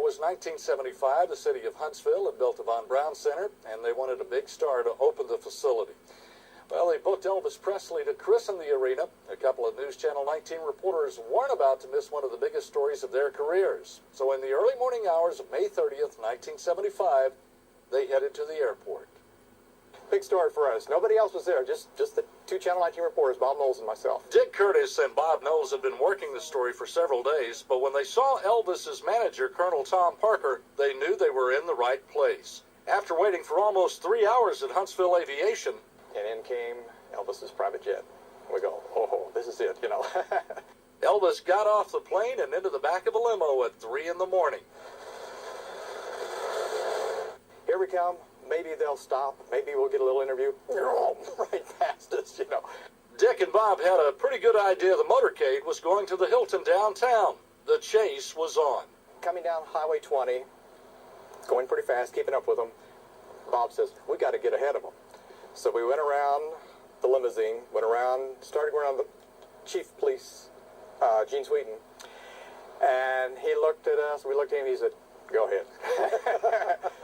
was 1975. The city of Huntsville had built the Von Braun Center, and they wanted a big star to open the facility. Well, they booked Elvis Presley to christen the arena. A couple of News Channel 19 reporters weren't about to miss one of the biggest stories of their careers. So in the early morning hours of May 30th, 1975, they headed to the airport. Big story for us. Nobody else was there, just the two Channel 19 reporters, Bob Knowles and myself. Dick Curtis and Bob Knowles had been working the story for several days, but when they saw Elvis's manager, Colonel Tom Parker, they knew they were in the right place. After waiting for almost 3 hours at Huntsville Aviation, and in came Elvis's private jet. We go, oh, this is it, you know. Elvis got off the plane and into the back of a limo at 3 in the morning. Here we come. Maybe they'll stop. Maybe we'll get a little interview. They're all right past us, you know. Dick and Bob had a pretty good idea the motorcade was going to the Hilton downtown. The chase was on. Coming down Highway 20, going pretty fast, keeping up with them. Bob says, we got to get ahead of them. So we went around the limousine, started going around the chief of police, Gene Sweden, and he looked at us, we looked at him, he said, go ahead.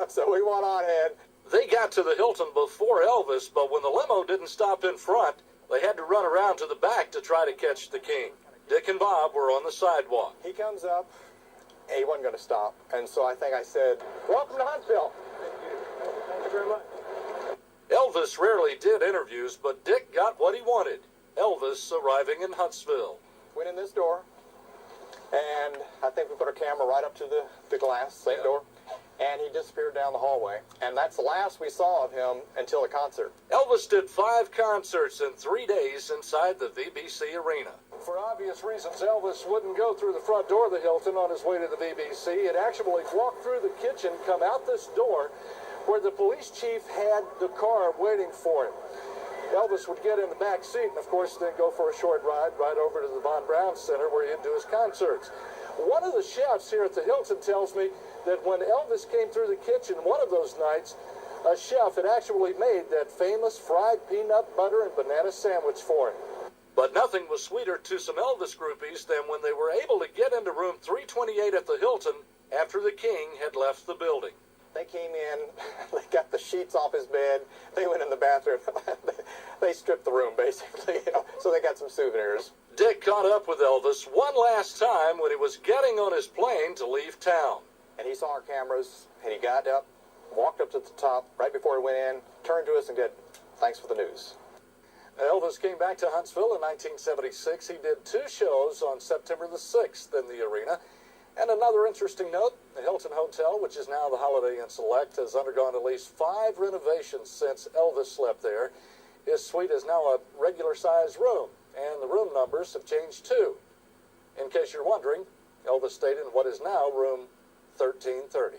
So we went on ahead. They got to the Hilton before Elvis, but when the limo didn't stop in front, they had to run around to the back to try to catch the king. Dick and Bob were on the sidewalk. He comes up, and he wasn't going to stop, and so I think I said, welcome to Huntsville. Thank you very much. Elvis rarely did interviews, but Dick got what he wanted. Elvis arriving in Huntsville. Went in this door, and I think we put our camera right up to the glass, same door, and he disappeared down the hallway. And that's the last we saw of him until the concert. Elvis did 5 concerts in 3 days inside the VBC Arena. For obvious reasons, Elvis wouldn't go through the front door of the Hilton on his way to the VBC. He'd actually walk through the kitchen, come out this door, where the police chief had the car waiting for him. Elvis would get in the back seat and, of course, then go for a short ride right over to the Von Braun Center where he'd do his concerts. One of the chefs here at the Hilton tells me that when Elvis came through the kitchen one of those nights, a chef had actually made that famous fried peanut butter and banana sandwich for him. But nothing was sweeter to some Elvis groupies than when they were able to get into room 328 at the Hilton after the king had left the building. They came in, they got the sheets off his bed, they went in the bathroom, they stripped the room basically, you know, so they got some souvenirs. Dick caught up with Elvis one last time when he was getting on his plane to leave town. And he saw our cameras, and he got up, walked up to the top right before he went in, turned to us and said, thanks for the news. Elvis came back to Huntsville in 1976. He did 2 shows on September the 6th in the arena. And another interesting note, the Hilton Hotel, which is now the Holiday Inn Select, has undergone at least 5 renovations since Elvis slept there. His suite is now a regular-sized room, and the room numbers have changed too. In case you're wondering, Elvis stayed in what is now room 1330.